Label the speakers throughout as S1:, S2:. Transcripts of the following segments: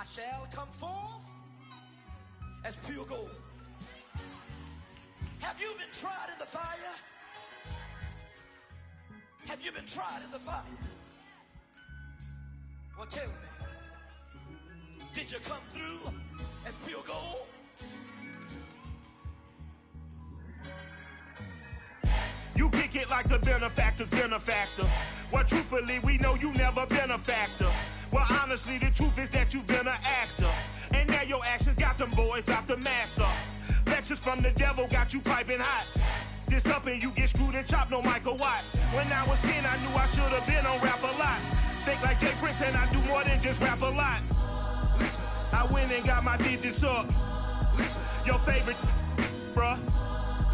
S1: I shall come forth as pure gold. Have you been tried in the fire? Have you been tried in the fire? Well, tell me, did you come through as pure gold?
S2: You kick it like the benefactor's benefactor. Well, truthfully, we know you never been a factor. Well, honestly, the truth is that you've been an actor. And now your actions got them boys about to mass up. Lectures from the devil got you piping hot. This up and you get screwed and chopped, no Michael Watts. When I was 10, I knew I should have been on Rap a Lot. Think like Jay Prince and I do more than just rap a lot. Listen. I went and got my digits up. Listen. Your favorite, bruh.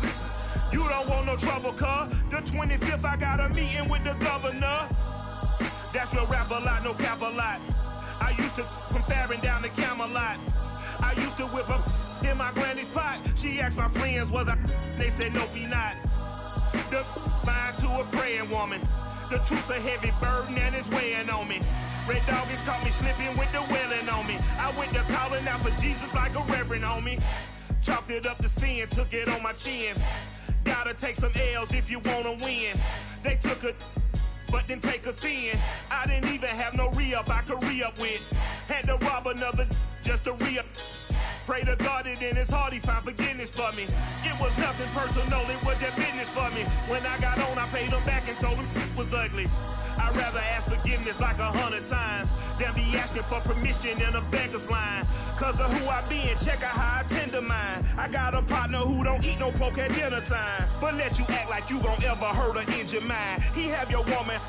S2: Listen. You don't want no trouble, cuz. The 25th, I got a meeting with the governor. That's real rap a lot, no cap a lot. I used to from Farron down to Camelot. I used to whip up in my granny's pot. She asked my friends, was I? They said, no, be not. The mind to a praying woman. The truth's a heavy burden and it's weighing on me. Red Doggies caught me slipping with the wailing on me. I went to calling out for Jesus like a reverend on me. Chalked it up to sin, took it on my chin. Gotta take some L's if you wanna win. They took a but didn't take a sin. I didn't even have no re-up I could re-up with. Had to rob another just to re-up. Pray to God that in his heart he found forgiveness for me. It was nothing personal, it was just business for me. When I got on, I paid him back and told him it was ugly. I'd rather ask forgiveness like 100 times than be asking for permission in a beggar's line. Cause of who I be and check out how I tend to mine. I got a partner who don't eat no pork at dinner time, but let you act like you gon' ever hurt or injure mine. He have your woman,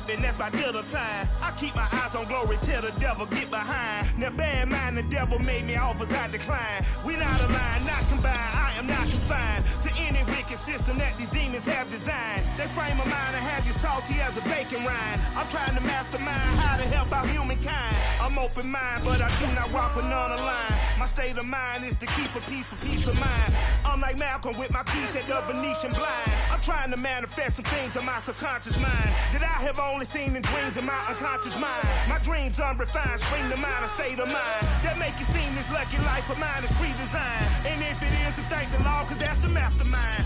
S2: and that's by dinner time. I keep my eyes on glory till the devil get behind. Now bear in mind the devil made me offers I decline. We not aligned, not combined, I am not confined to any wicked system that these demons have designed. They frame a mind and have you salty as a bacon rind. I'm trying to mastermind how to help out humankind. I'm open mind, but I do not walk with none aligned. My state of mind is to keep a peace for peace of mind. I'm like Malcolm with my piece at the Venetian blinds. I'm trying to manifest some things in my subconscious mind that I have only seen in dreams in my unconscious mind. My dreams unrefined, spring to mind, a state of mind that make it seem this lucky life of mine is pre-designed. And if it is, then thank the Lord, cause that's the mastermind.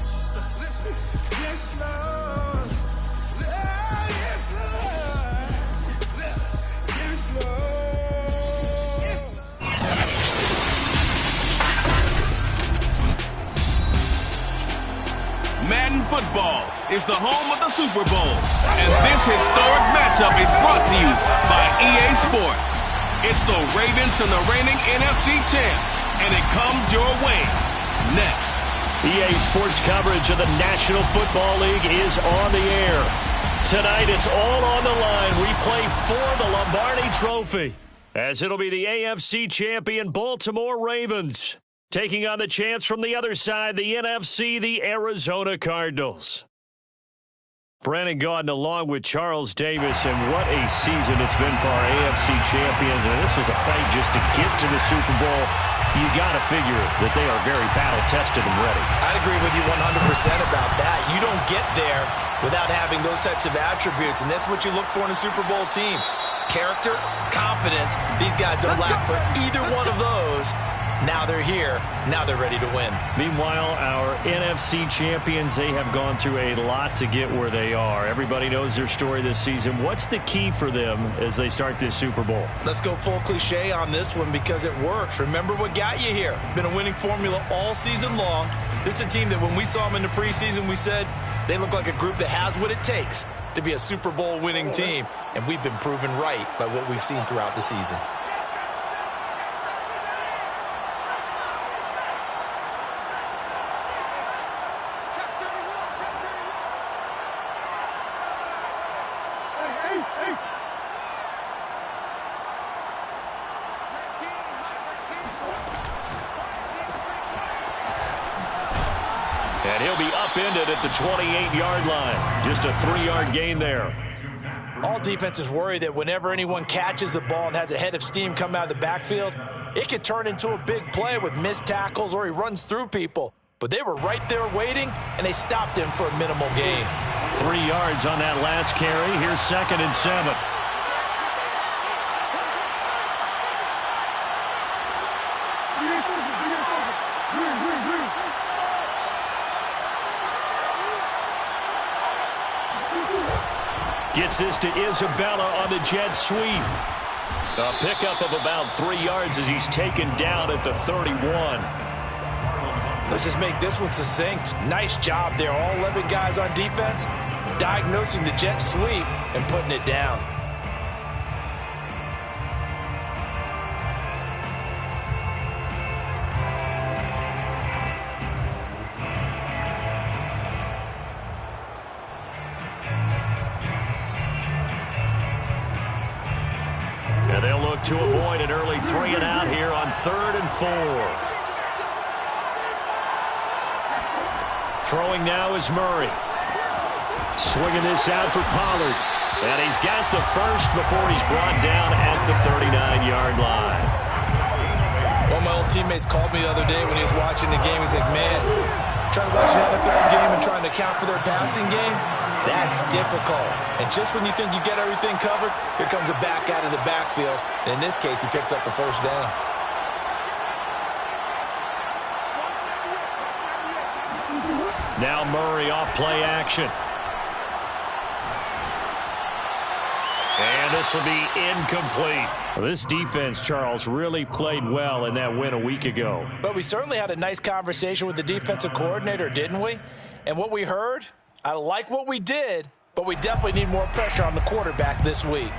S2: Yes, Lord. Yes, Lord. Yes, Lord.
S3: Madden Football is the home of the Super Bowl, and this historic matchup is brought to you by EA Sports. It's the Ravens and the reigning NFC champs, and it comes your way next.
S4: EA Sports coverage of the National Football League is on the air. Tonight, it's all on the line. We play for the Lombardi Trophy, as it'll be the AFC champion Baltimore Ravens taking on the chance from the other side, the NFC, the Arizona Cardinals. Brandon Gaudin along with Charles Davis, and what a season it's been for our AFC champions. And this was a fight just to get to the Super Bowl. You got to figure that they are very battle-tested and ready.
S5: I'd agree with you 100% about that. You don't get there without having those types of attributes, and that's what you look for in a Super Bowl team. Character, confidence. These guys don't lack for either one of those. Now they're here. Now they're ready to win.
S4: Meanwhile, our NFC champions, they have gone through a lot to get where they are. Everybody knows their story this season. What's the key for them as they start this Super Bowl?
S5: Let's go full cliche on this one because it works. Remember what got you here. Been a winning formula all season long. This is a team that when we saw them in the preseason, we said they look like a group that has what it takes to be a Super Bowl winning team. And we've been proven right by what we've seen throughout the season.
S4: And he'll be upended at the 28-yard line. Just a 3-yard gain there.
S5: All defenses worry that whenever anyone catches the ball and has a head of steam come out of the backfield, it can turn into a big play with missed tackles or he runs through people. But they were right there waiting, and they stopped him for a minimal gain.
S4: 3 yards on that last carry. Here's 2nd and 7. Gets this to Isabella on the jet sweep. A pickup of about 3 yards as he's taken down at the 31.
S5: Let's just make this one succinct. Nice job there. All 11 guys on defense diagnosing the jet sweep and putting it down.
S4: And they'll look to avoid an early 3 and out here on 3rd and 4. Throwing now is Murray. Swinging this out for Pollard. And he's got the first before he's brought down at the 39-yard line.
S5: One of my old teammates called me the other day when he was watching the game. He's like, man, trying to watch an NFL game and trying to account for their passing game, that's difficult. And just when you think you get everything covered, here comes a back out of the backfield. And in this case, he picks up a first down.
S4: Now Murray off play action. And this will be incomplete. Well, this defense, Charles, really played well in that win a week ago.
S5: But we certainly had a nice conversation with the defensive coordinator, didn't we? And what we heard, I like what we did, but we definitely need more pressure on the quarterback this week.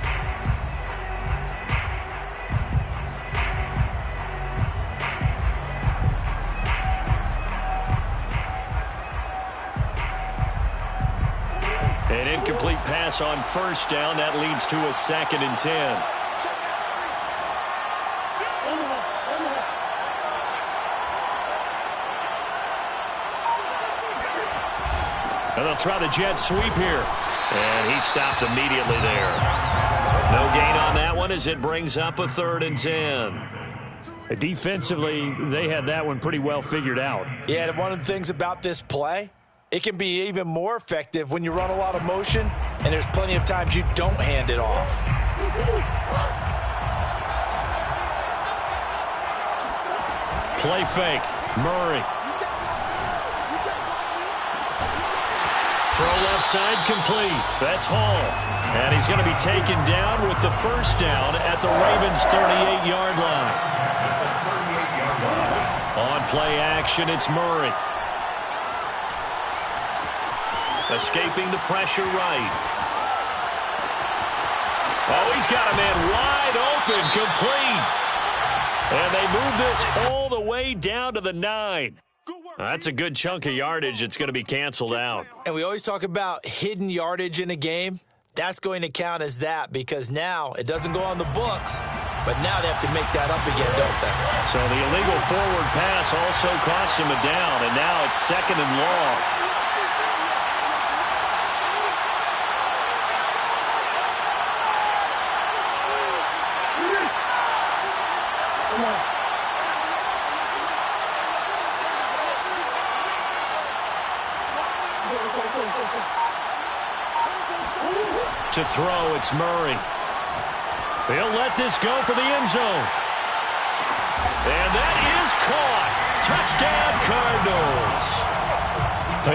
S4: An incomplete pass on first down. That leads to a 2nd and 10. And they'll try the jet sweep here. And he stopped immediately there. No gain on that one as it brings up a 3rd and 10. Defensively, they had that one pretty well figured out.
S5: Yeah, and one of the things about this play, it can be even more effective when you run a lot of motion, and there's plenty of times you don't hand it off.
S4: Play fake. Murray. Throw left side complete. That's Hall. And he's going to be taken down with the first down at the Ravens' 38-yard line. On play action, it's Murray. Escaping the pressure right. Oh, he's got a man wide open, complete. And they move this all the way down to the 9. That's a good chunk of yardage. It's going to be canceled out.
S5: And we always talk about hidden yardage in a game. That's going to count as that because now it doesn't go on the books, but now they have to make that up again, don't they?
S4: So the illegal forward pass also costs him a down, and now it's 2nd and long. To throw, it's Murray. They'll let this go for the end zone. And that is caught. Touchdown, Cardinals.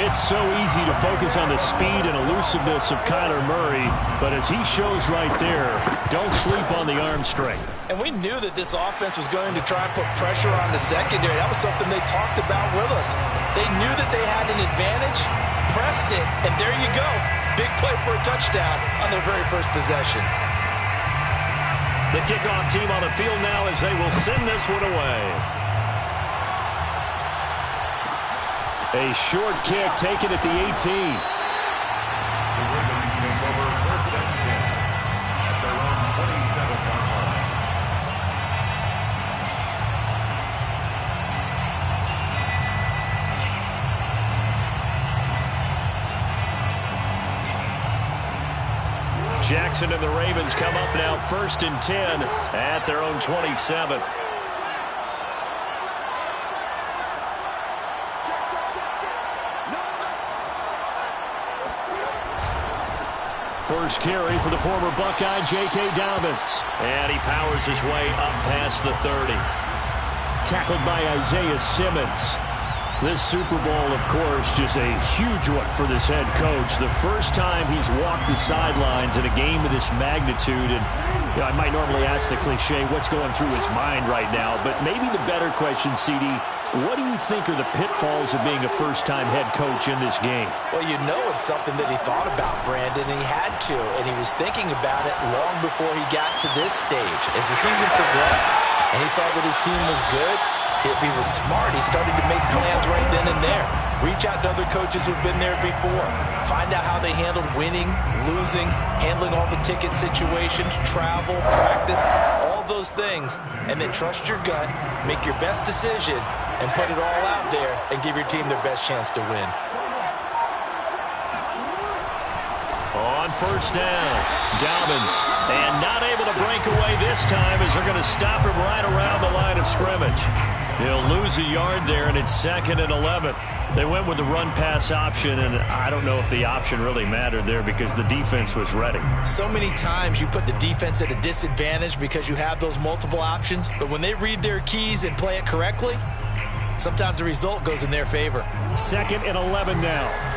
S4: It's so easy to focus on the speed and elusiveness of Kyler Murray, but as he shows right there, don't sleep on the arm strength.
S5: And we knew that this offense was going to try and put pressure on the secondary. That was something they talked about with us. They knew that they had an advantage, pressed it, and there you go. Big play for a touchdown on their very first possession.
S4: The kickoff team on the field now as they will send this one away. A short kick taken at the 18.
S6: The Ravens take over 1st and 10 at their own 27-yard line.
S4: Jackson and the Ravens come up now 1st and 10 at their own 27. First carry for the former Buckeye, J.K. Dobbins. And he powers his way up past the 30. Tackled by Isaiah Simmons. This Super Bowl, of course, just a huge one for this head coach. The first time he's walked the sidelines in a game of this magnitude. And I might normally ask the cliche, what's going through his mind right now? But maybe the better question, CD, what do you think are the pitfalls of being a first-time head coach in this game?
S5: Well, you know it's something that he thought about, Brandon, and he had to. And he was thinking about it long before he got to this stage. As the season progressed and he saw that his team was good, if he was smart, he started to make plans right then and there. Reach out to other coaches who've been there before. Find out how they handled winning, losing, handling all the ticket situations, travel, practice, all those things. And then trust your gut, make your best decision, and put it all out there and give your team their best chance to win.
S4: On first down, Dobbins. And not able to break away this time as they're going to stop him right around the line of scrimmage. He'll lose a yard there, and it's 2nd and 11. They went with the run-pass option, and I don't know if the option really mattered there because the defense was ready.
S5: So many times you put the defense at a disadvantage because you have those multiple options, but when they read their keys and play it correctly, sometimes the result goes in their favor.
S4: 2nd and 11 now.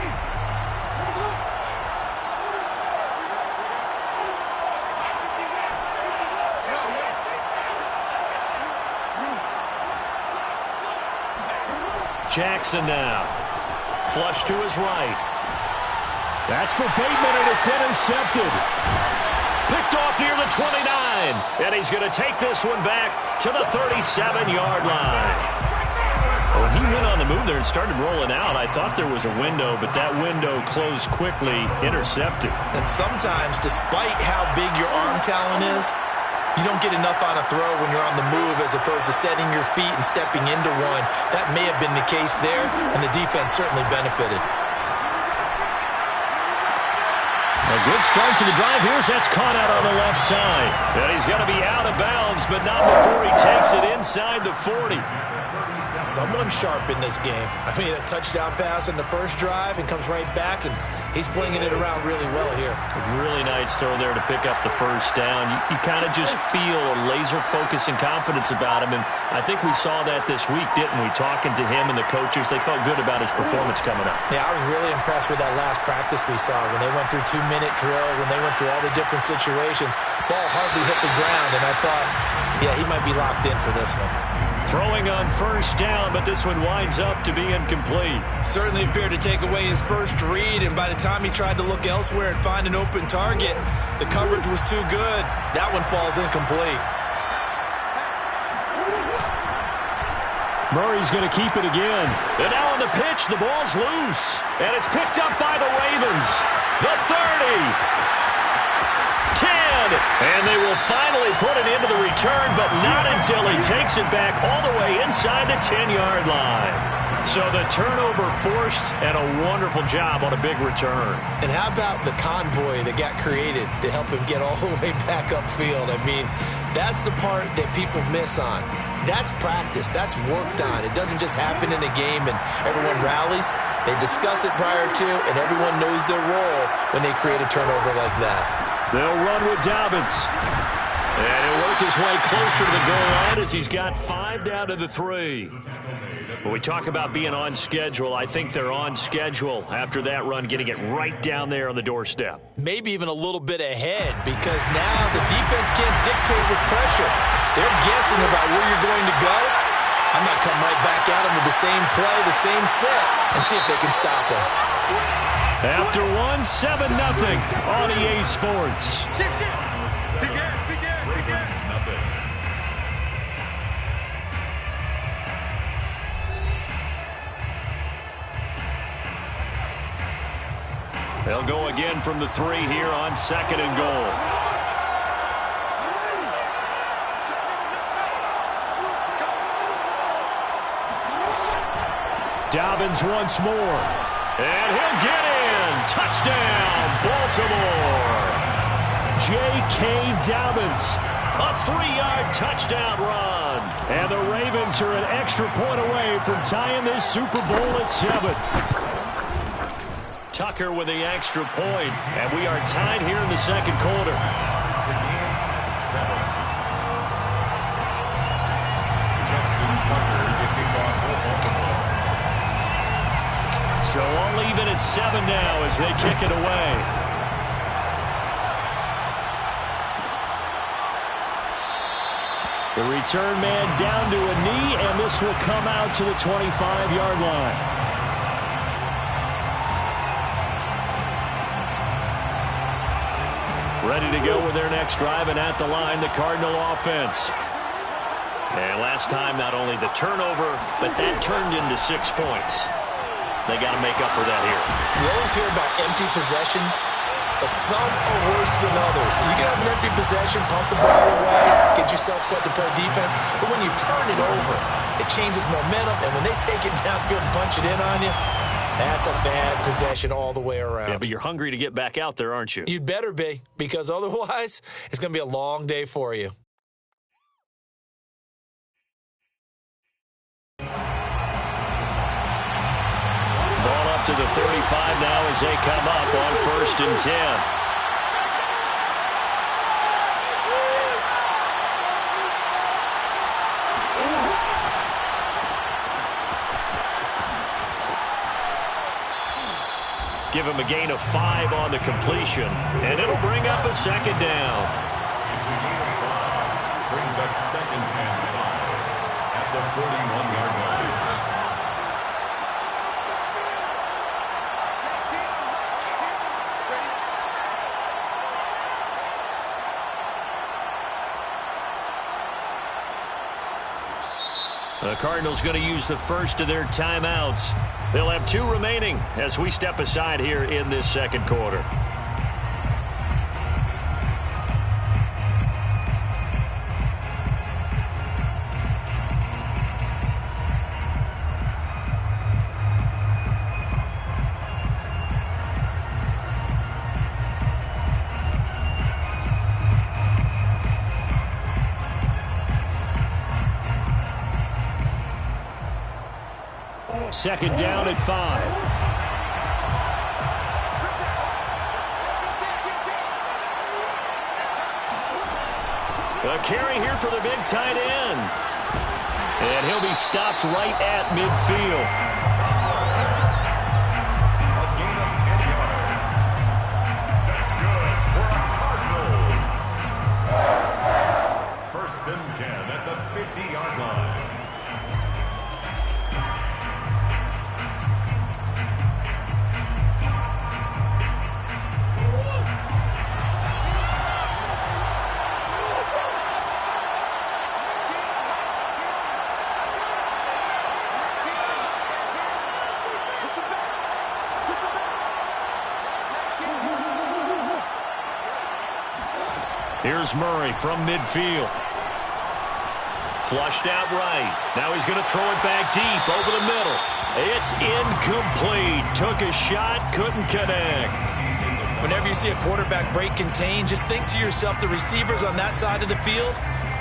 S4: Jackson now. Flush to his right. That's for Bateman, and it's intercepted. Picked off near the 29. And he's going to take this one back to the 37-yard line. When he went on the move there and started rolling out, I thought there was a window, but that window closed quickly, intercepted.
S5: And sometimes, despite how big your arm talent is, you don't get enough on a throw when you're on the move as opposed to setting your feet and stepping into one. That may have been the case there, and the defense certainly benefited.
S4: A good start to the drive. That's caught out on the left side. And he's going to be out of bounds, but not before he takes it inside the 40.
S5: Someone sharp in this game. I mean, a touchdown pass in the first drive and comes right back, and he's flinging it around really well here.
S4: A really nice throw there to pick up the first down. You kind of just feel a laser focus and confidence about him, and I think we saw that this week, didn't we? Talking to him and the coaches, they felt good about his performance coming up.
S5: Yeah, I was really impressed with that last practice we saw when they went through 2-minute drill, when they went through all the different situations. Ball hardly hit the ground, and I thought, yeah, he might be locked in for this one.
S4: Throwing on first down, but this one winds up to be incomplete.
S5: Certainly appeared to take away his first read, and by the time he tried to look elsewhere and find an open target, the coverage was too good. That one falls incomplete.
S4: Murray's going to keep it again. And now on the pitch, the ball's loose. And it's picked up by the Ravens. The 30. 10, and they will finally put it into the return, but not until he takes it back all the way inside the 10-yard line. So the turnover forced, and a wonderful job on a big return.
S5: And how about the convoy that got created to help him get all the way back upfield? I mean, that's the part that people miss on. That's practice. That's worked on. It doesn't just happen in a game and everyone rallies. They discuss it prior to, and everyone knows their role when they create a turnover like that.
S4: They'll run with Dobbins. And he'll work his way closer to the goal line as he's got 5 down to the 3. When we talk about being on schedule, I think they're on schedule after that run, getting it right down there on the doorstep.
S5: Maybe even a little bit ahead, because now the defense can't dictate with pressure. They're guessing about where you're going to go. I might come right back at them with the same play, the same set, and see if they can stop them.
S4: After 7-0 on EA Sports. They'll go again from the 3 here on 2nd and goal. Dobbins once more. And he'll get in. Touchdown, Baltimore. J.K. Dobbins. A 3-yard touchdown run. And the Ravens are an extra point away from tying this Super Bowl at 7. Tucker with the extra point. And we are tied here in the second quarter. So all even at 7 now as they kick it away. The return man down to a knee, and this will come out to the 25-yard line. Ready to go with their next drive, and at the line, the Cardinal offense. And last time, not only the turnover, but that turned into 6 points. They got to make up for that here.
S5: You always hear about empty possessions, but some are worse than others. You can have an empty possession, pump the ball away, get yourself set to play defense, but when you turn it over, it changes momentum, and when they take it downfield and punch it in on you, that's a bad possession all the way around.
S4: Yeah, but you're hungry to get back out there, aren't you?
S5: You'd better be, because otherwise, it's going to be a long day for you.
S4: Ball up to the 35 now as they come up on 1st and 10. Give him a gain of 5 on the completion, and it'll bring up a 2nd down.
S6: It's a gain of 5. Brings up 2nd and 5 at the 41-yard line.
S4: The Cardinals going to use the first of their timeouts. They'll have 2 remaining as we step aside here in this 2nd quarter. Second down at 5. A carry here for the big tight end. And he'll be stopped right at midfield.
S6: A gain of 10 yards. That's good for our Cardinals. 1st and 10 at the 50-yard line.
S4: Here's Murray from midfield. Flushed out right. Now he's going to throw it back deep over the middle. It's incomplete. Took a shot, couldn't connect.
S5: Whenever you see a quarterback break contain, just think to yourself, the receivers on that side of the field,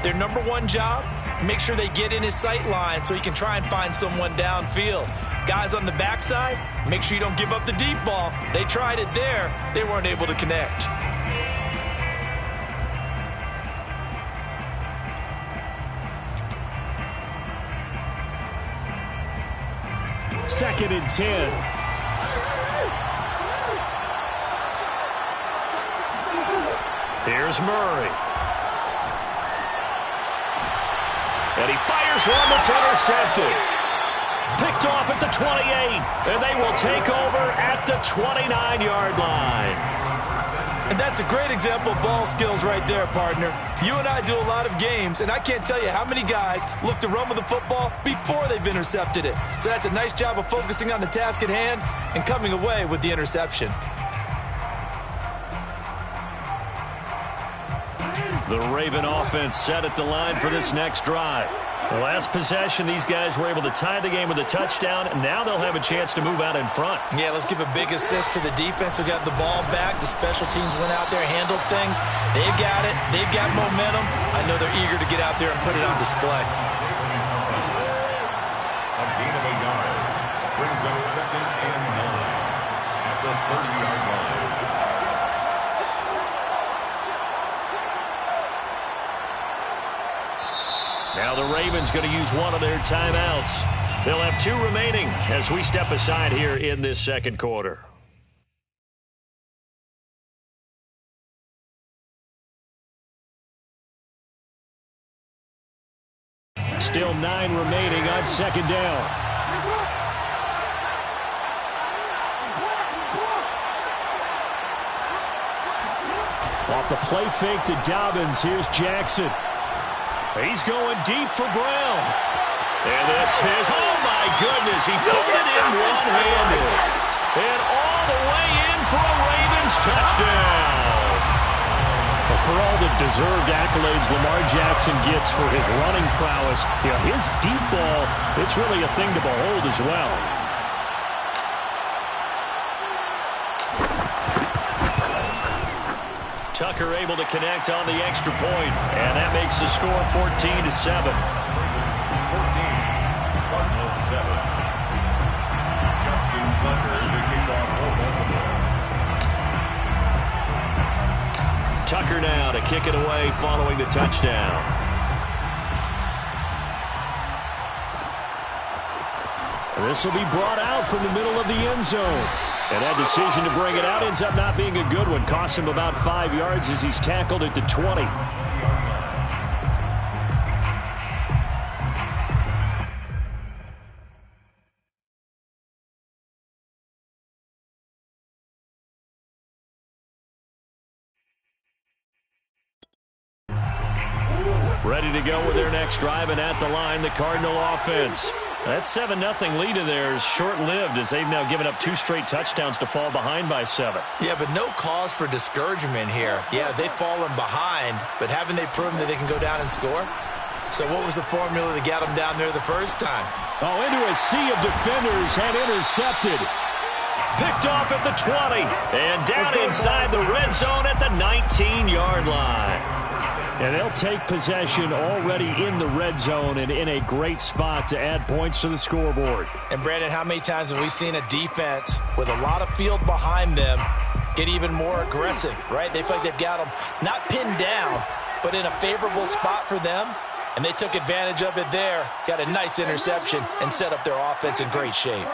S5: their number 1 job, make sure they get in his sight line so he can try and find someone downfield. Guys on the backside, make sure you don't give up the deep ball. They tried it there. They weren't able to connect.
S4: Second and 10. Here's Murray. And he fires one that's intercepted. Picked off at the 28. And they will take over at the 29-yard line.
S5: And that's a great example of ball skills right there, partner. You and I do a lot of games, and I can't tell you how many guys look to run with the football before they've intercepted it. So that's a nice job of focusing on the task at hand and coming away with the interception.
S4: The Raven offense set at the line for this next drive. The last possession, these guys were able to tie the game with a touchdown, and now they'll have a chance to move out in front.
S5: Yeah, let's give a big assist to the defense who got the ball back. The special teams went out there, handled things. They've got it. They've got momentum. I know they're eager to get out there and put it on display.
S6: A gain of 8 yards. Brings up 2nd and 9 at the 30-yard line.
S4: Now the Ravens going to use one of their timeouts. They'll have 2 remaining as we step aside here in this second quarter. Still 9 remaining on second down. Off the play fake to Dobbins, here's Jackson. He's going deep for Brown. And this is, oh my goodness, he pulled it in one-handed. And all the way in for a Ravens touchdown. Well, for all the deserved accolades Lamar Jackson gets for his running prowess, his deep ball, it's really a thing to behold as well. Tucker able to connect on the extra point, and that makes the score 14-7.
S6: Ravens 14, Cardinals 7. Justin Tucker to kick off for Baltimore.
S4: Tucker now to kick it away following the touchdown. This will be brought out from the middle of the end zone. And that decision to bring it out ends up not being a good one. Cost him about 5 yards as he's tackled at the 20. Ready to go with their next drive, and at the line, the Cardinal offense. That 7-0 lead of theirs short-lived as they've now given up 2 straight touchdowns to fall behind by 7.
S5: Yeah, but no cause for discouragement here. Yeah, they've fallen behind, but haven't they proven that they can go down and score? So what was the formula that got them down there the first time?
S4: Oh, into a sea of defenders and intercepted. Picked off at the 20 and down inside the red zone at the 19-yard line. And they'll take possession already in the red zone and in a great spot to add points to the scoreboard.
S5: And, Brandon, how many times have we seen a defense with a lot of field behind them get even more aggressive, right? They feel like they've got them not pinned down, but in a favorable spot for them, and they took advantage of it there, got a nice interception, and set up their offense in great shape.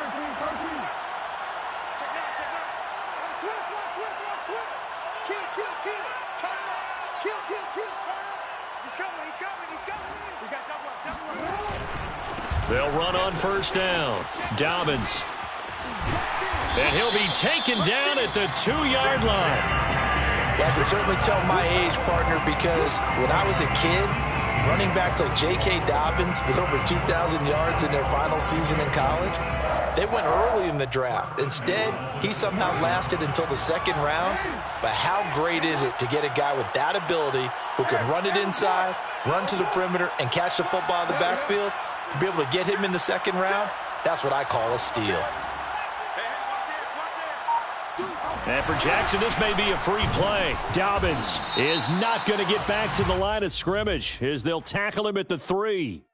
S4: They'll run on first down. Dobbins. And he'll be taken down at the 2-yard line.
S5: Well, I can certainly tell my age, partner, because when I was a kid, running backs like J.K. Dobbins with over 2,000 yards in their final season in college, they went early in the draft. Instead, he somehow lasted until the second round. But how great is it to get a guy with that ability who can run it inside, run to the perimeter, and catch the football in the backfield? To be able to get him in the second round, that's what I call a steal.
S4: And for Jackson, this may be a free play. Dobbins is not going to get back to the line of scrimmage as they'll tackle him at the 3.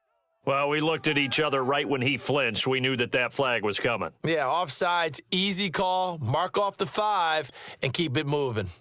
S4: Well, we looked at each other right when he flinched. We knew that that flag was coming.
S5: Yeah, offsides, easy call, mark off the 5, and keep it moving.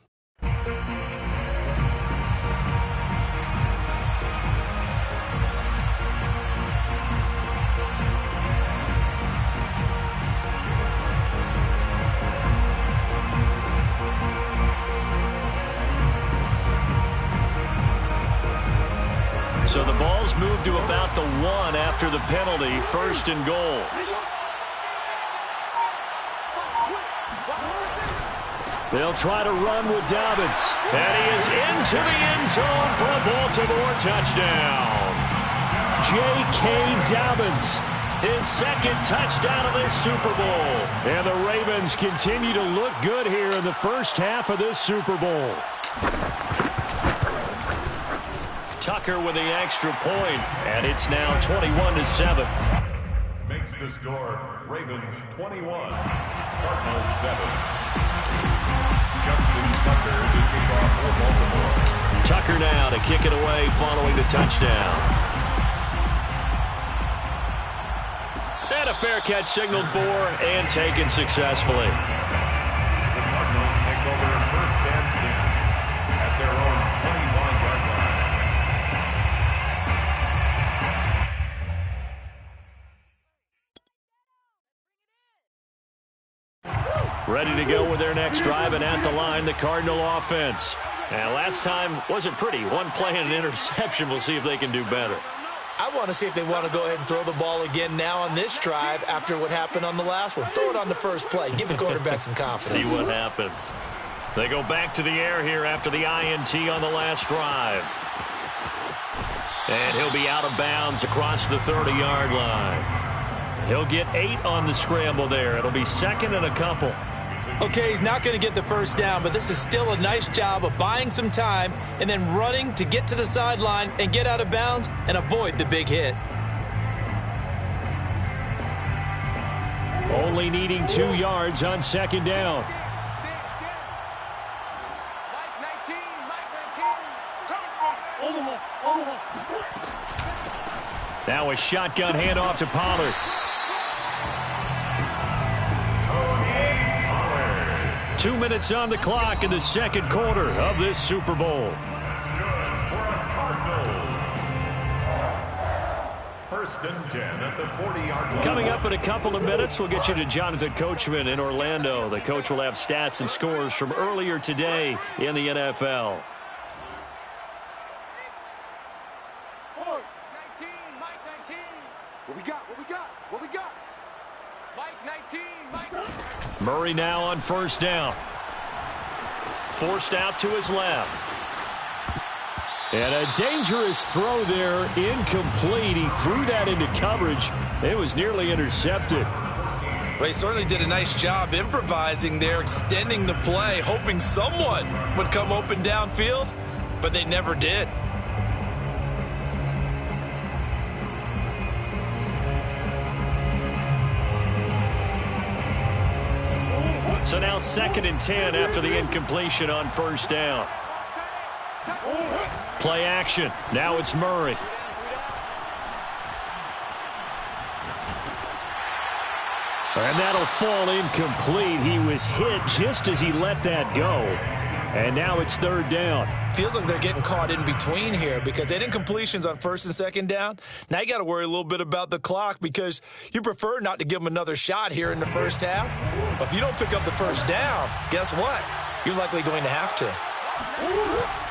S4: So the ball's moved to about the 1 after the penalty, 1st and goal. They'll try to run with Dobbins. And he is into the end zone for a Baltimore touchdown. J.K. Dobbins, his 2nd touchdown of this Super Bowl. And the Ravens continue to look good here in the first half of this Super Bowl. Tucker with the extra point, and it's now 21-7.
S6: Makes the score Ravens 21, Cardinals 7. Justin Tucker to kick off for Baltimore.
S4: Tucker now to kick it away following the touchdown. And a fair catch signaled for and taken successfully.
S6: The Cardinals take over 1st and 10 at their own 25-yard line.
S4: Ready to go with their next drive, and at the line, the Cardinal offense. And last time wasn't pretty. One play and an interception. We'll see if they can do better.
S5: I want to see if they want to go ahead and throw the ball again now on this drive after what happened on the last one. Throw it on the first play. Give the quarterback some confidence.
S4: See what happens. They go back to the air here after the INT on the last drive. And he'll be out of bounds across the 30-yard line. He'll get 8 on the scramble there. It'll be second and a couple.
S5: Okay, he's not going to get the first down, but this is still a nice job of buying some time and then running to get to the sideline and get out of bounds and avoid the big hit.
S4: Only needing 2 yards on second down. Now a shotgun handoff to Pollard.
S6: Pollard.
S4: 2 minutes on the clock in the second quarter of this Super Bowl.
S6: First and 10 at the 40-yard line.
S4: Coming up in a couple of minutes, we'll get you to Jonathan Coachman in Orlando. The coach will have stats and scores from earlier today in the NFL.
S1: What we got? Mike 19,
S4: Murray now on first down. Forced out to his left. And a dangerous throw there, incomplete. He threw that into coverage. It was nearly intercepted.
S5: Well, he certainly did a nice job improvising there, extending the play, hoping someone would come open downfield, but they never did.
S4: So now second and 10 after the incompletion on first down. Play action. Now it's Murray. And that'll fall incomplete. He was hit just as he let that go. And now it's third down.
S5: Feels like they're getting caught in between here because they had incompletions on first and second down. Now you got to worry a little bit about the clock because you prefer not to give them another shot here in the first half. But if you don't pick up the first down, guess what? You're likely going to have to.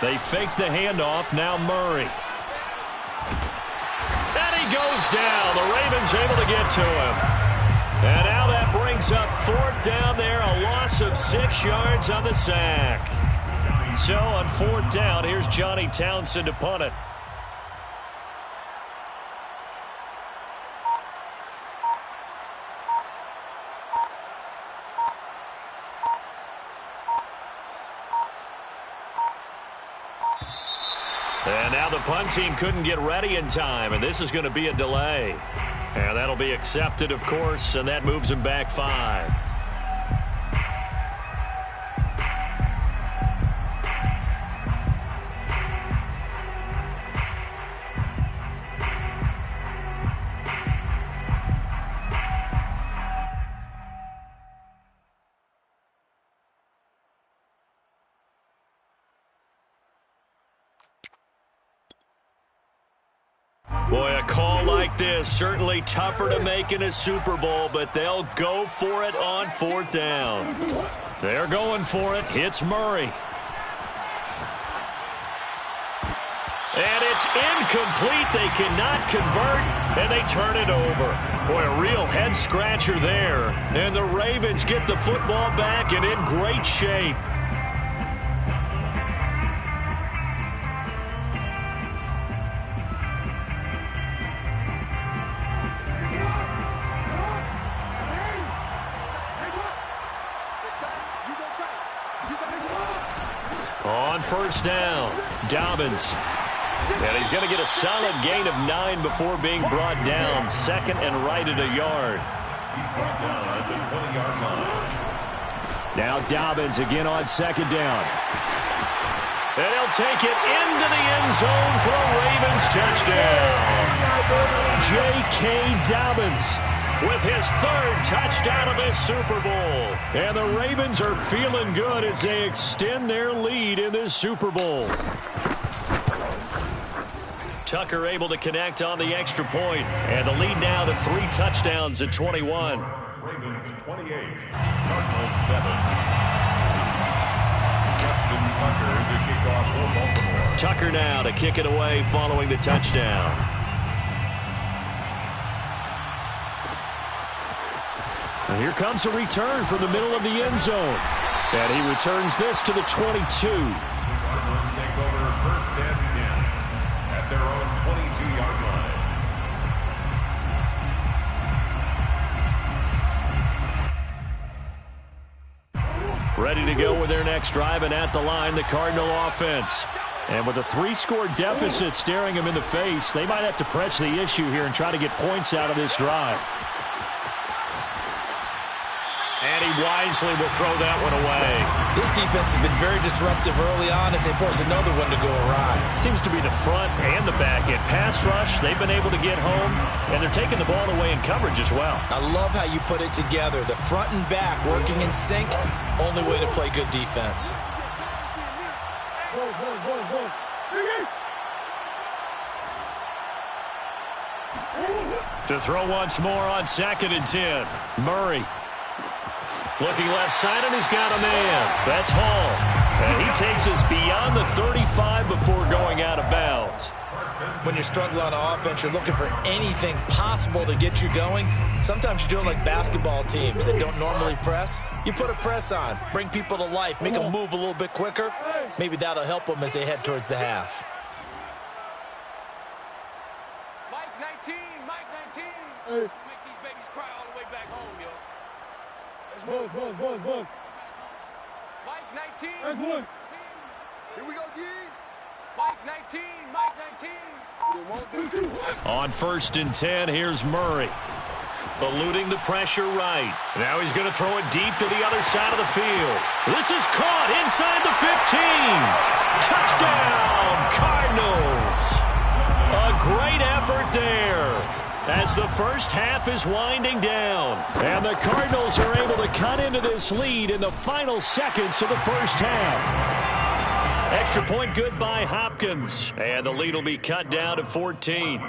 S4: They fake the handoff. Now Murray. And he goes down. The Ravens able to get to him. And now that brings up fourth down there. A loss of 6 yards on the sack. So on fourth down, here's Johnny Townsend to punt it. And now the punt team couldn't get ready in time, and this is going to be a delay. And that'll be accepted, of course, and that moves him back 5. Boy, a call like this, certainly tougher to make in a Super Bowl, but they'll go for it on fourth down. They're going for it. It's Murray. And it's incomplete. They cannot convert, and they turn it over. Boy, a real head-scratcher there. And the Ravens get the football back and in great shape. On first down, Dobbins. And he's going to get a solid gain of 9 before being brought down. Second and right at a yard.
S6: He's brought down at the 20-yard line.
S4: Now Dobbins again on second down. And he'll take it into the end zone for a Ravens touchdown. J.K. Dobbins with his third touchdown of this Super Bowl. And the Ravens are feeling good as they extend their lead in this Super Bowl. Tucker able to connect on the extra point. And the lead now to 3 touchdowns at 21.
S6: Ravens 28, Cardinals 7. Justin Tucker to kick off for Baltimore.
S4: Tucker now to kick it away following the touchdown. And here comes a return from the middle of the end zone. And he returns this to the 22.
S6: Cardinals take over 1st and 10 at their own 22-yard line.
S4: Ready to go with their next drive, and at the line, the Cardinal offense. And with a 3-score deficit staring them in the face, they might have to press the issue here and try to get points out of this drive. And he wisely will throw that one away.
S5: This defense has been very disruptive early on as they force another one to go awry.
S4: Seems to be the front and the back end. Pass rush, they've been able to get home, and they're taking the ball away in coverage as well.
S5: I love how you put it together. The front and back working in sync, only way to play good defense.
S4: To throw once more on 2nd and 10. Murray. Looking left side, and he's got a man. That's Hall. And he takes us beyond the 35 before going out of bounds.
S5: When you're struggling on offense, you're looking for anything possible to get you going. Sometimes you do it like basketball teams that don't normally press. You put a press on, bring people to life, make them move a little bit quicker. Maybe that'll help them as they head towards the half.
S7: Mike 19, Mike 19. Let's make these babies cry all the way back home, yo. Let's move. Mike 19. That's one. Here we go, G. Mike 19, Mike 19.
S4: On 1st and 10, here's Murray. Eluding the pressure right. Now he's going to throw it deep to the other side of the field. This is caught inside the 15. Touchdown, Cardinals. A great effort there as the first half is winding down. And the Cardinals are able to cut into this lead in the final seconds of the first half. Extra point good by Hopkins. And the lead will be cut down to 14.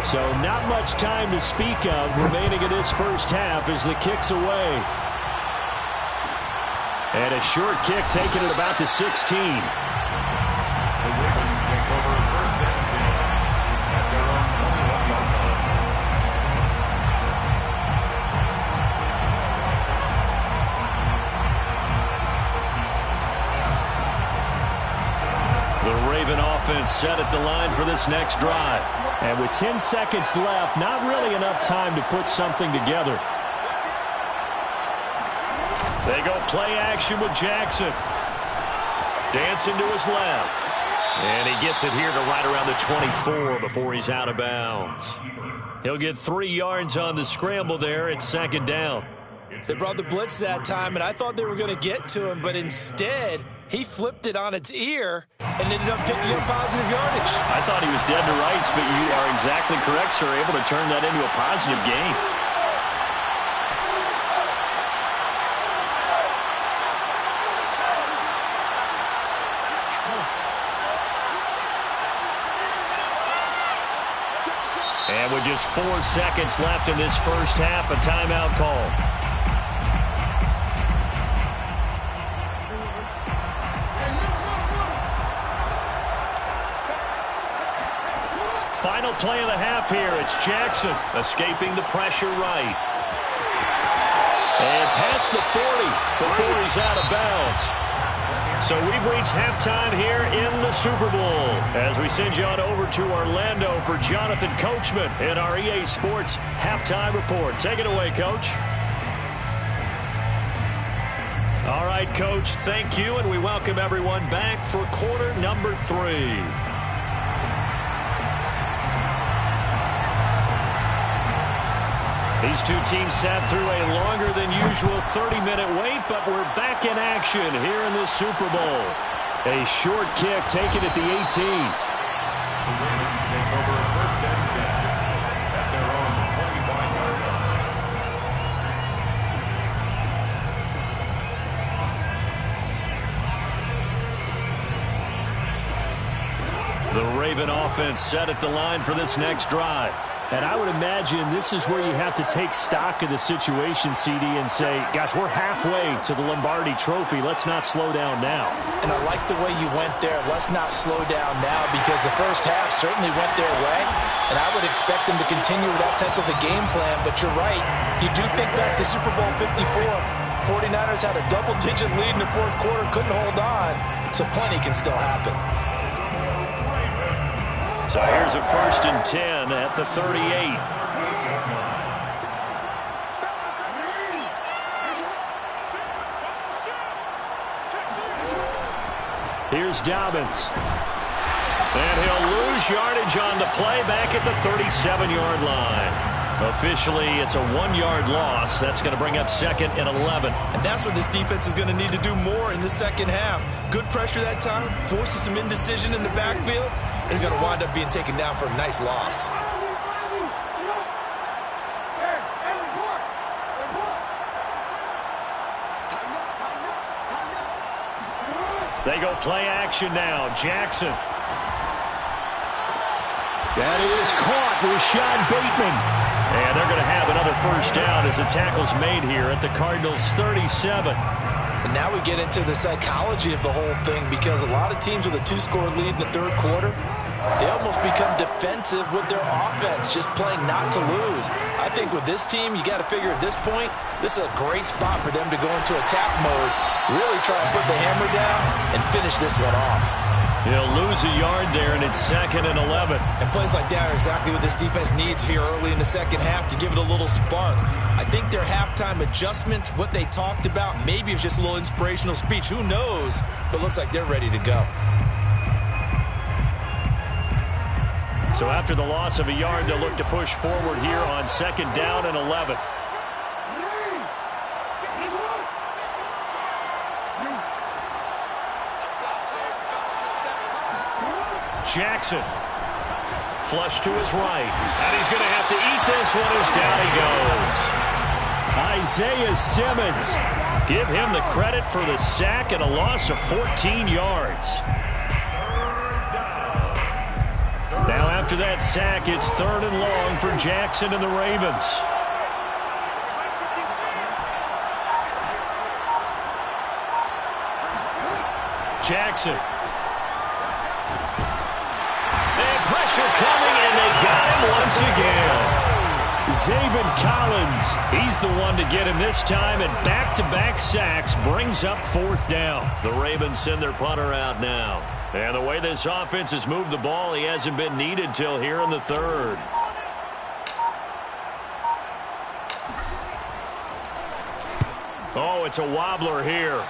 S4: So not much time to speak of remaining in this first half as the kick's away. And a short kick taken at about the 16.
S6: The Ravens take over 1st and 10 at their own 21-yard line.
S4: The Raven offense set at the line for this next drive. And with 10 seconds left, not really enough time to put something together. They go play action with Jackson. Dancing to his left. And he gets it here to right around the 24 before he's out of bounds. He'll get 3 yards on the scramble there at 2nd down.
S5: They brought the blitz that time, and I thought they were going to get to him, but instead, he flipped it on its ear and ended up picking up positive yardage.
S4: I thought he was dead to rights, but you are exactly correct, sir. Able to turn that into a positive gain. And with just 4 seconds left in this first half, a timeout call. Final play of the half here. It's Jackson escaping the pressure right. And past the 40 before he's out of bounds. So we've reached halftime here in the Super Bowl as we send you on over to Orlando for Jonathan Coachman in our EA Sports Halftime Report. Take it away, Coach. All right, Coach, thank you, and we welcome everyone back for quarter number 3. These two teams sat through a longer than usual 30-minute wait, but we're back in action here in the Super Bowl. A short kick taken at the 18.
S6: The Ravens take over 1st and 10 at their own 25-yard line.
S4: The Raven offense set at the line for this next drive.
S8: And I would imagine this is where you have to take stock of the situation, CD, and say, gosh, we're halfway to the Lombardi Trophy. Let's not slow down now.
S5: And I like the way you went there. Let's not slow down now, because the first half certainly went their way. And I would expect them to continue with that type of a game plan. But you're right. You do think back to Super Bowl 54. 49ers had a double-digit lead in the fourth quarter, couldn't hold on. So plenty can still happen.
S4: So here's a 1st and 10 at the 38.
S8: Here's Dobbins.
S4: And he'll lose yardage on the play back at the 37-yard line. Officially, it's a 1-yard loss. That's going to bring up 2nd and 11.
S5: And that's what this defense is going to need to do more in the second half. Good pressure that time, forces some indecision in the backfield. He's going to wind up being taken down for a nice loss.
S4: They go play action now. Jackson.
S8: That is caught with Sean Bateman.
S4: And they're going to have another 1st down as the tackle's made here at the Cardinals' 37.
S5: And now we get into the psychology of the whole thing, because a lot of teams with a 2-score lead in the third quarter, they almost become defensive with their offense, just playing not to lose. I think with this team, you got to figure at this point, this is a great spot for them to go into attack mode, really try and put the hammer down and finish this one off.
S4: He'll lose a yard there, and it's 2nd and 11.
S5: And plays like that are exactly what this defense needs here early in the second half to give it a little spark. I think their halftime adjustment, what they talked about, maybe it's just a little inspirational speech. Who knows? But looks like they're ready to go.
S4: So after the loss of a yard, they'll look to push forward here on 2nd down and 11. Jackson. Flush to his right. And he's going to have to eat this one as down he goes.
S8: Isaiah Simmons.
S4: Give him the credit for the sack and a loss of 14 yards. Now after that sack, it's 3rd and long for Jackson and the Ravens. Jackson. And pressure coming, and they got him once again.
S8: Zaven Collins.
S4: He's the one to get him this time, and back-to-back sacks brings up 4th down. The Ravens send their punter out now. And the way this offense has moved the ball, he hasn't been needed till here in the 3rd. Oh, it's a wobbler here.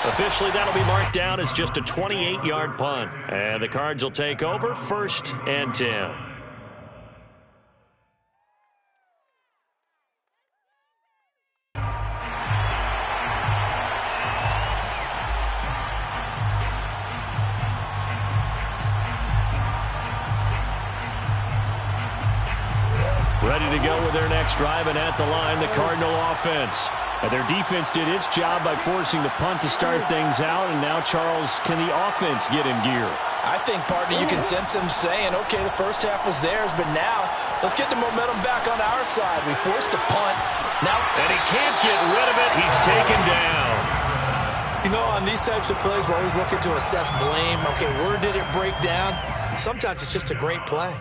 S4: Officially, that'll be marked down as just a 28-yard punt. And the Cards will take over 1st and 10. Ready to go with their next drive, and at the line, the Cardinal offense.
S8: And their defense did its job by forcing the punt to start things out, and now, Charles, can the offense get in gear?
S5: I think, partner, you can sense them saying, okay, the first half was theirs, but now let's get the momentum back on our side. We forced a punt. Now,
S4: and he can't get rid of it. He's taken down.
S5: You know, on these types of plays, we're always looking to assess blame. Okay, where did it break down? Sometimes it's just a great play.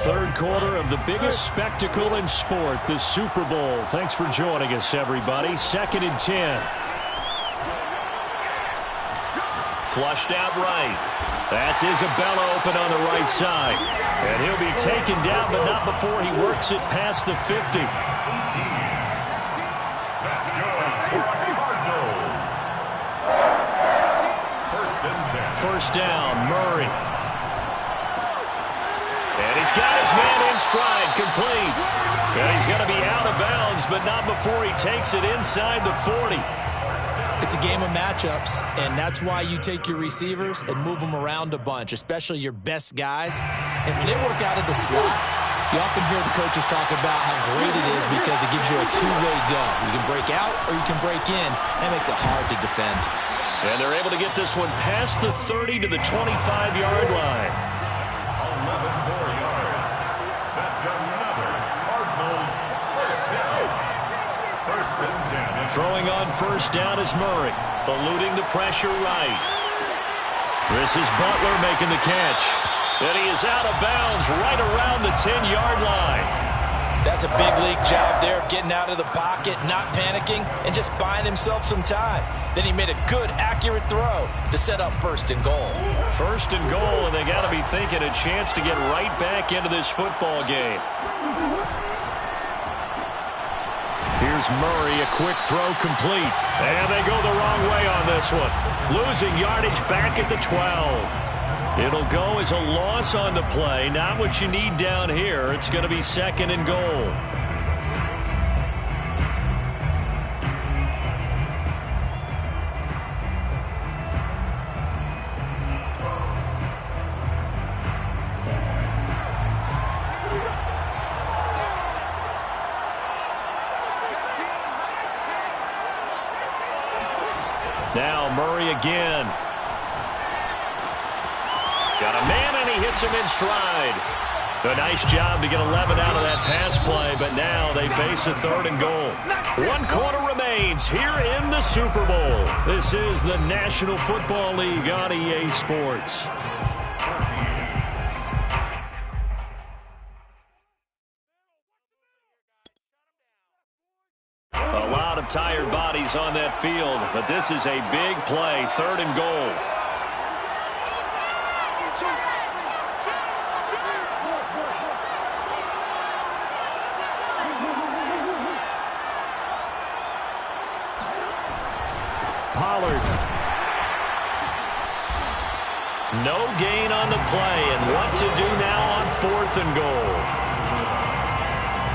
S8: Third quarter of the biggest spectacle in sport, the Super Bowl. Thanks for joining us, everybody. 2nd and 10.
S4: Flushed out right. That's Isabella open on the right side. And he'll be taken down, but not before he works it past the 50.
S6: That's good for Cardinals. 1st and 10.
S4: 1st down, Murray. And he's got his man in stride, complete. And he's going to be out of bounds, but not before he takes it inside the 40.
S5: It's a game of matchups, and that's why you take your receivers and move them around a bunch, especially your best guys. And when they work out of the slot, You often hear the coaches talk about how great it is because it gives you a two-way go. You can break out or you can break in. That makes it hard to defend.
S4: And they're able to get this one past the 30 to the 25-yard line.
S6: 11 more yards. That's another Cardinals first down. First and 10.
S4: Throwing on first down is Murray, eluding the pressure right. This is Butler making the catch. And he is out of bounds right around the 10-yard line.
S5: That's a big league job there of getting out of the pocket, not panicking, and just buying himself some time. Then he made a good, accurate throw to set up first and goal.
S4: First and goal, and they got to be thinking a chance to get right back into this football game. Here's Murray, a quick throw complete. And they go the wrong way on this one. Losing yardage back at the 12. It'll go as a loss on the play. Not what you need down here. It's going to be second and goal. Now Murray again. Got a man, and he hits him in stride. A nice job to get 11 out of that pass play, but now they face a third and goal. 1 quarter remains here in the Super Bowl. This is the National Football League on EA Sports. A lot of tired bodies on that field, but this is a big play, third and goal. Pollard. No gain on the play, and what to do now on fourth and goal.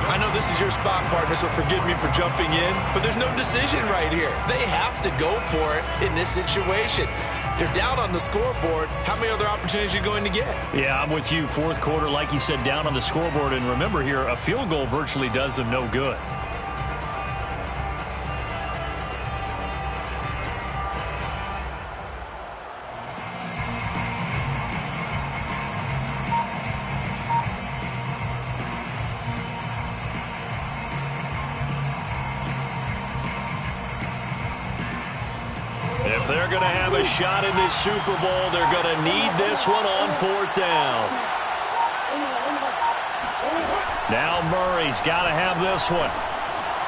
S5: I know this is your spot, partner, so forgive me for jumping in, but there's no decision right here. They have to go for it in this situation. They're down on the scoreboard. How many other opportunities are you going to get?
S8: Yeah, I'm with you. Fourth quarter, like you said, down on the scoreboard. And remember here, a field goal virtually does them no good. If they're going to have a shot in this Super Bowl, they're going to need this one on fourth down. Now Murray's got to have this one.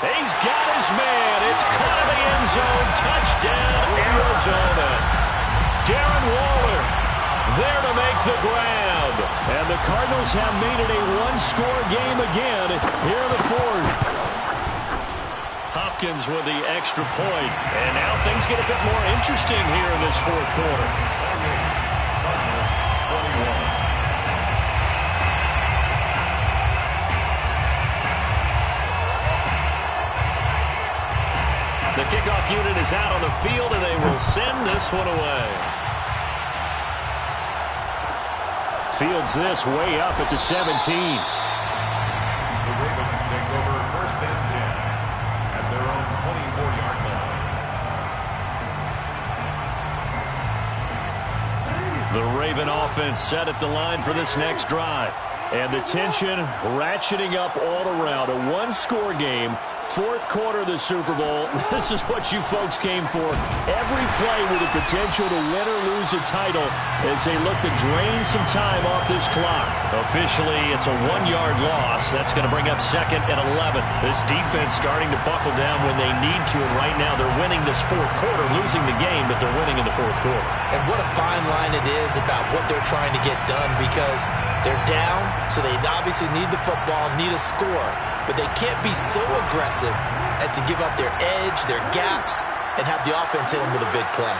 S8: He's got his man. It's caught in the end zone. Touchdown, Arizona. Darren Waller there to make the grab. And the Cardinals have made it a one-score game again here in the fourth. Hopkins with the extra point. And now things get a bit more interesting here in this fourth quarter. The kickoff unit is out on the field, and they will send this one away. Fields this way up at the 17.
S6: The Ravens take over first and 10. Their own 24-yard line.
S4: The Raven offense set at the line for this next drive. And the tension ratcheting up all around. A one-score game. Fourth quarter of the Super Bowl. This is what you folks came for. Every play with the potential to win or lose a title as they look to drain some time off this clock. Officially, it's a 1-yard loss. That's going to bring up second and 11. This defense starting to buckle down when they need to, and right now they're winning this fourth quarter, losing the game, but they're winning in the fourth quarter.
S5: And what a fine line it is about what they're trying to get done, because they're down, so they obviously need the football, need a score. But they can't be so aggressive as to give up their edge, their gaps, and have the offense hit them with a big play.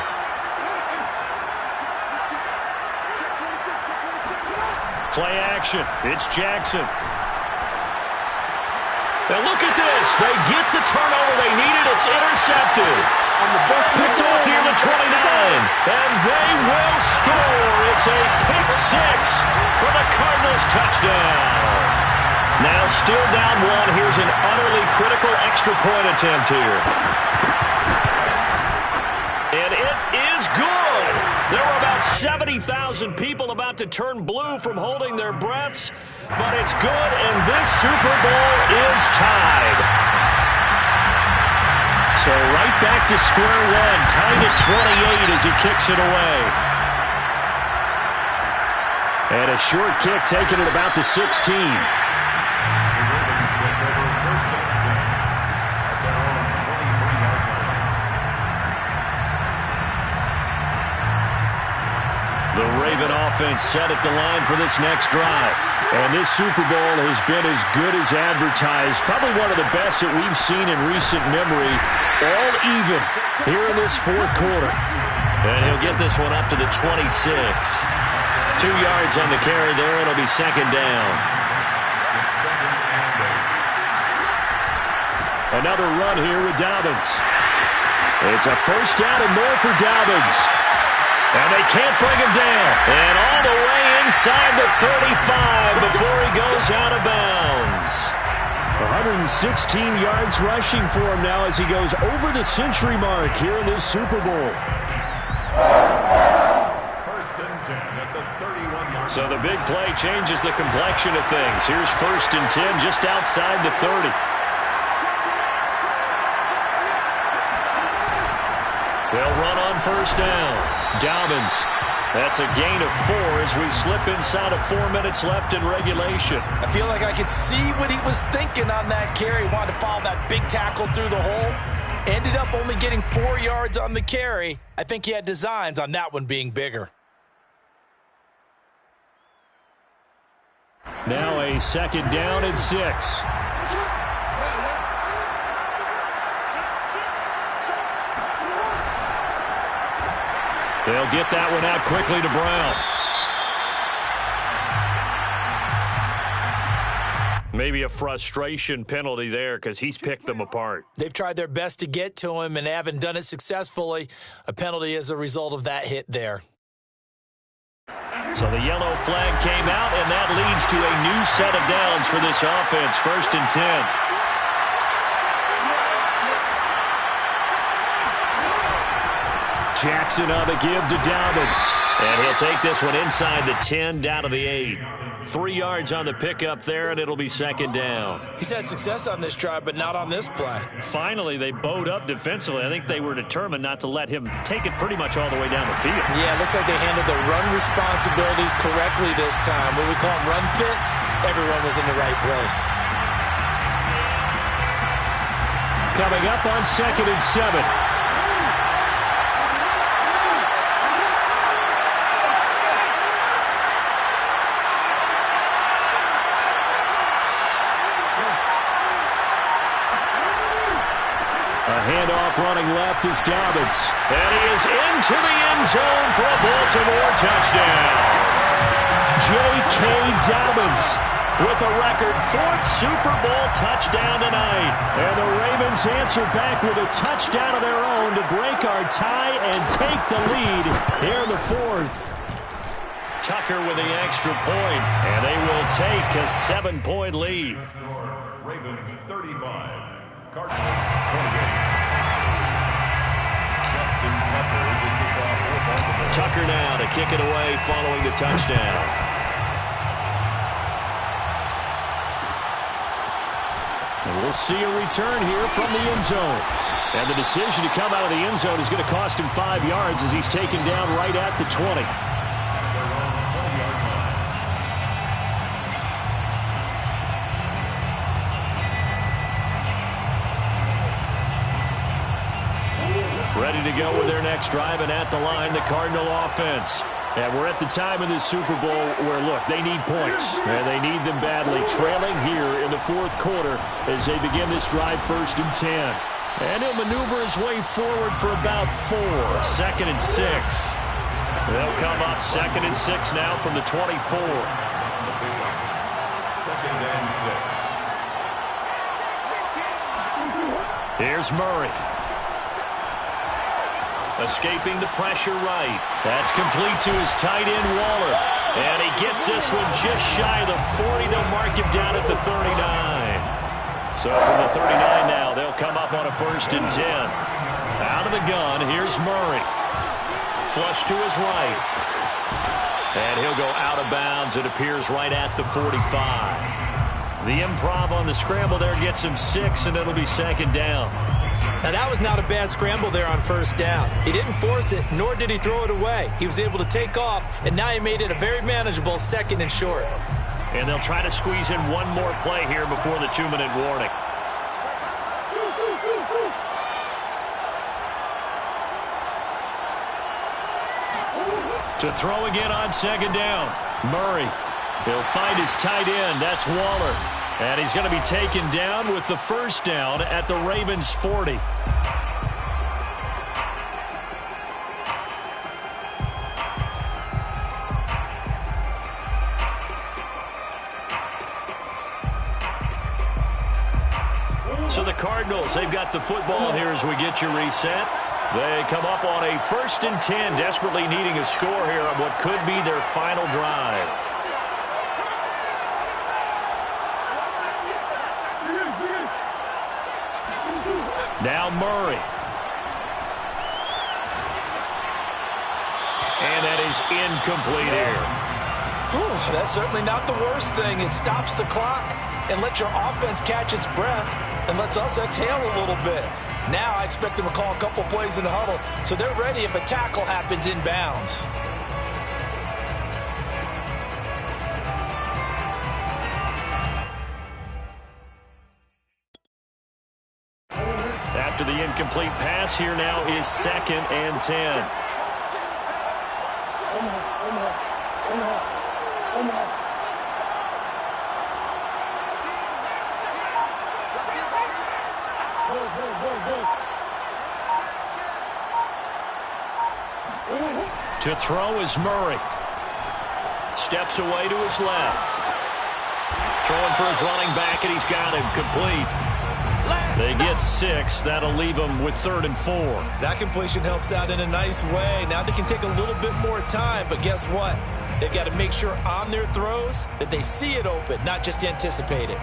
S4: Play action. It's Jackson. And look at this. They get the turnover they needed. It's intercepted. Picked off near the 29. And they will score. It's a pick six for the Cardinals touchdown. still down one. Here's an utterly critical extra point attempt here. And it is good. There were about 70,000 people about to turn blue from holding their breaths, but it's good, and this Super Bowl is tied. So right back to square one, tied at 28 as he kicks it away. And a short kick taken at about the 16. The Raven offense set at the line for this next drive. And this Super Bowl has been as good as advertised. Probably one of the best that we've seen in recent memory. All even here in this fourth quarter. And he'll get this one up to the 26. 2 yards on the carry there. It'll be second down. Another run here with Dobbins. It's a first down and more for Dobbins. And they can't bring him down. And all the way inside the 35 before he goes out of bounds. 116 yards rushing for him now as he goes over the century mark here in this Super Bowl.
S6: First and 10 at the 31-yard line.
S4: So the big play changes the complexion of things. Here's first and 10 just outside the 30. They'll run on first down. Dobbins. That's a gain of 4 as we slip inside of 4 minutes left in regulation.
S5: I feel like I could see what he was thinking on that carry. Wanted to follow that big tackle through the hole. Ended up only getting 4 yards on the carry. I think he had designs on that one being bigger.
S4: Now a second down and 6. They'll get that one out quickly to Brown. Maybe a frustration penalty there because he's picked them apart.
S5: They've tried their best to get to him and haven't done it successfully. A penalty as a result of that hit there.
S4: So the yellow flag came out, and that leads to a new set of downs for this offense. First and 10. Jackson on the give to Dobbins. And he'll take this one inside the 10, down to the 8. 3 yards on the pickup there, and it'll be second down.
S5: He's had success on this drive, but not on this play.
S4: Finally, they bowed up defensively. I think they were determined not to let him take it pretty much all the way down the field.
S5: Yeah, it looks like they handled the run responsibilities correctly this time. When we call them run fits, everyone was in the right place.
S4: Coming up on second and 7. Handoff running left is Dobbins. And he is into the end zone for a Baltimore touchdown. J.K. Dobbins with a record 4th Super Bowl touchdown tonight. And the Ravens answer back with a touchdown of their own to break our tie and take the lead here in the 4th. Tucker with the extra point, and they will take a 7-point lead.
S6: Ravens 35, Cardinals 28.
S4: Tucker now to kick it away following the touchdown. And we'll see a return here from the end zone. And the decision to come out of the end zone is going to cost him 5 yards as he's taken down right at the 20. Ready to go with their next drive, and at the line, the Cardinal offense. And we're at the time of this Super Bowl where, look, they need points, and they need them badly. Trailing here in the 4th quarter as they begin this drive, first and 10. And he'll maneuver his way forward for about 4. Second and 6. They'll come up second and 6 now from the 24.
S6: Second and
S4: 6. Here's Murray. Escaping the pressure right. That's complete to his tight end, Waller. And he gets this one just shy of the 40. They'll mark him down at the 39. So from the 39 now, they'll come up on a 1st and 10. Out of the gun, here's Murray. Flush to his right. And he'll go out of bounds. It appears right at the 45. The improv on the scramble there gets him 6, and it'll be 2nd down.
S5: Now, that was not a bad scramble there on 1st down. He didn't force it, nor did he throw it away. He was able to take off, and now he made it a very manageable 2nd and short.
S4: And they'll try to squeeze in one more play here before the 2-minute warning. To throw again on 2nd down. Murray. He'll find his tight end. That's Waller. And he's going to be taken down with the 1st down at the Ravens' 40. So the Cardinals, they've got the football here as we get you reset. They come up on a 1st and 10, desperately needing a score here on what could be their final drive. Now Murray. And that is incomplete here.
S5: Ooh, that's certainly not the worst thing. It stops the clock and lets your offense catch its breath and lets us exhale a little bit. Now I expect them to call a couple plays in the huddle so they're ready if a tackle happens inbounds.
S4: After the incomplete pass, here now is 2nd and 10. To throw is Murray. Steps away to his left. Throwing for his running back, and he's got him complete. They get 6. That'll leave them with 3rd and 4.
S5: That completion helps out in a nice way. Now they can take a little bit more time, but guess what? They've got to make sure on their throws that they see it open, not just anticipate it.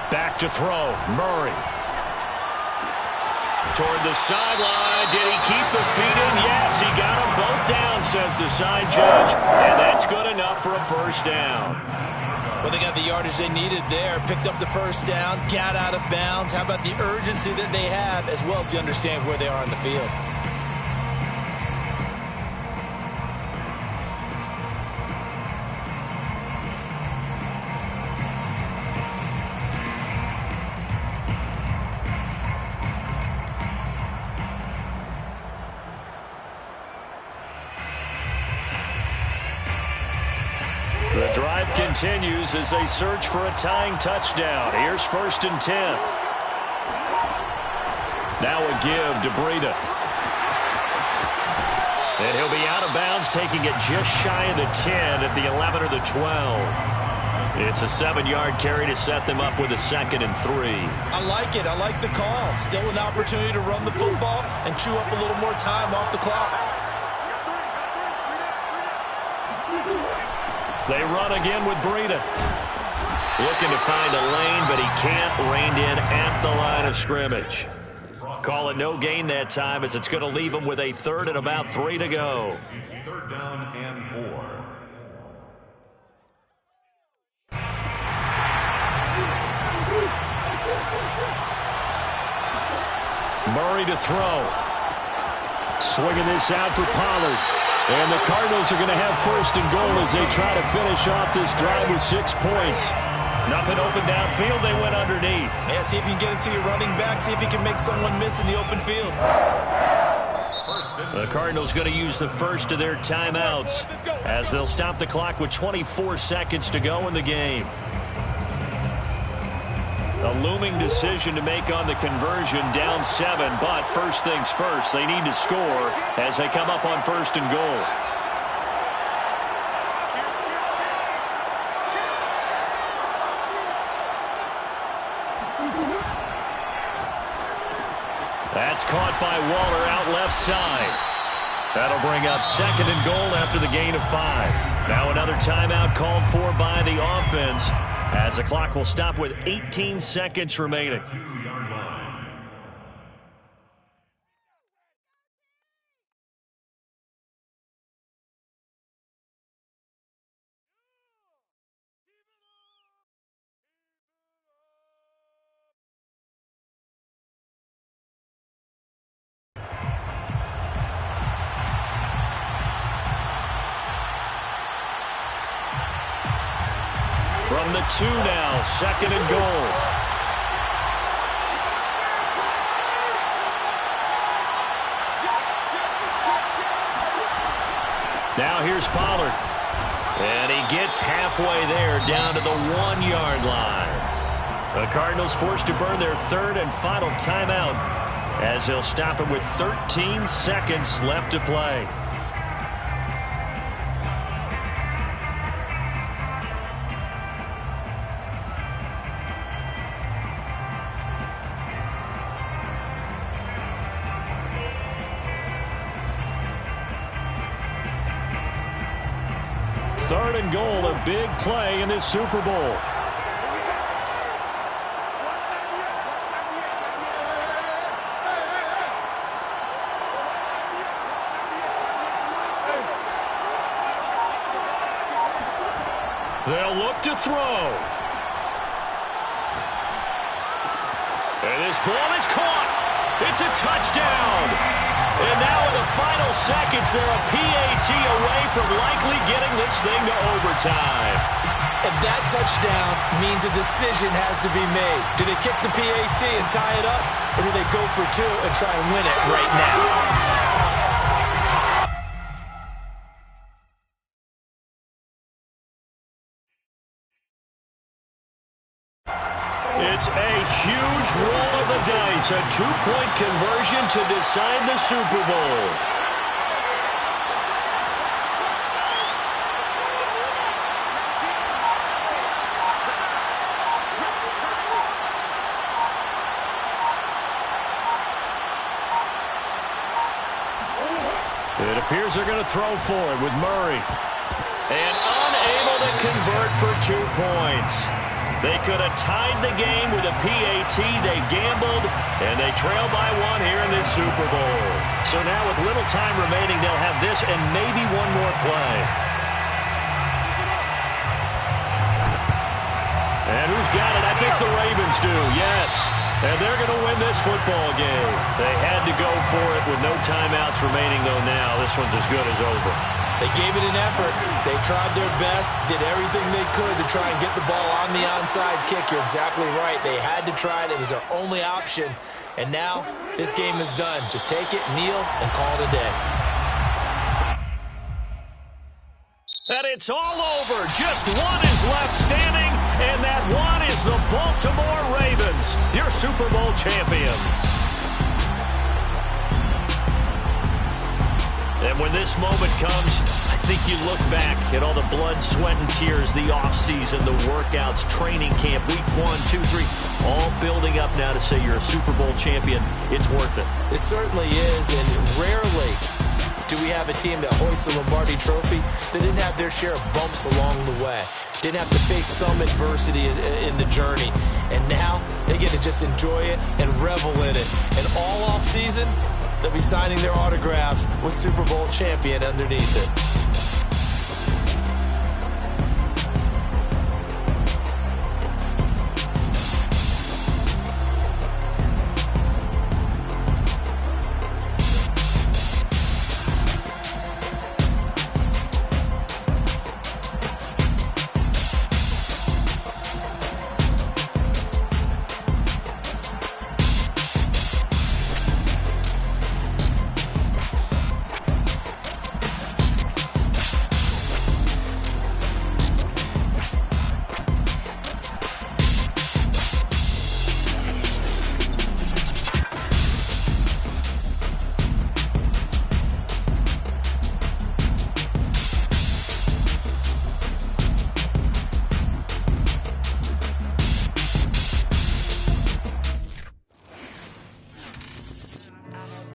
S4: Back to throw, Murray. Toward the sideline. Did he keep the feet in? Yes, he got them both down, says the side judge. And that's good enough for a 1st down.
S5: Well, they got the yardage they needed there. Picked up the 1st down, got out of bounds. How about the urgency that they have, as well as the understand where they are in the field?
S4: The drive continues as they search for a tying touchdown. Here's 1st and 10. Now a give to Breida. And he'll be out of bounds, taking it just shy of the 10 at the 11 or the 12. It's a 7-yard carry to set them up with a 2nd and 3.
S5: I like it. I like the call. Still an opportunity to run the football and chew up a little more time off the clock.
S4: They run again with Breida. Looking to find a lane, but he can't. Reined in at the line of scrimmage. Call it no gain that time, as it's going to leave him with a 3rd and about 3 to go.
S6: 3rd down and 4.
S4: Murray to throw. Swinging this out for Pollard. And the Cardinals are going to have 1st and goal as they try to finish off this drive with 6 points. Nothing open downfield. They went underneath.
S5: Yeah, see if you can get it to your running back. See if you can make someone miss in the open field.
S4: The Cardinals going to use the first of their timeouts as they'll stop the clock with 24 seconds to go in the game. A looming decision to make on the conversion, down 7, but first things first, they need to score as they come up on 1st and goal. That's caught by Waller out left side. That'll bring up 2nd and goal after the gain of 5. Now another timeout called for by the offense as the clock will stop with 18 seconds remaining. From the 2 now, 2nd and goal. Now here's Pollard. And he gets halfway there, down to the 1-yard line. The Cardinals forced to burn their 3rd and final timeout as they'll stop it with 13 seconds left to play. Third and goal, a big play in this Super Bowl. They'll look to throw. And this ball is caught. It's a touchdown. And now in the final seconds, they're a PAT away from likely getting this thing to overtime.
S5: And that touchdown means a decision has to be made. Do they kick the PAT and tie it up, or do they go for 2 and try and win it right now?
S4: It's a huge roll of the dice, a 2-point conversion to decide the Super Bowl. It appears they're going to throw for it with Murray. And unable to convert for 2 points. They could have tied the game with a PAT. They gambled, and they trail by 1 here in this Super Bowl. So now with little time remaining, they'll have this and maybe one more play. And who's got it? I think the Ravens do, yes. And they're going to win this football game. They had to go for it with no timeouts remaining, though now this one's as good as over.
S5: They gave it an effort. They tried their best, did everything they could to try and get the ball on the onside kick. You're exactly right. They had to try it. It was their only option. And now this game is done. Just take it, kneel, and call it a day.
S4: And it's all over. Just one is left standing, and that one is the Baltimore Ravens, your Super Bowl champions. And when this moment comes, I think you look back at all the blood, sweat, and tears, the offseason, the workouts, training camp, week 1, 2, 3, all building up now to say you're a Super Bowl champion. It's worth it.
S5: It certainly is, and rarely do we have a team that hoists the Lombardi Trophy that didn't have their share of bumps along the way, didn't have to face some adversity in the journey, and now they get to just enjoy it and revel in it. And all offseason, they'll be signing their autographs with Super Bowl champion underneath it.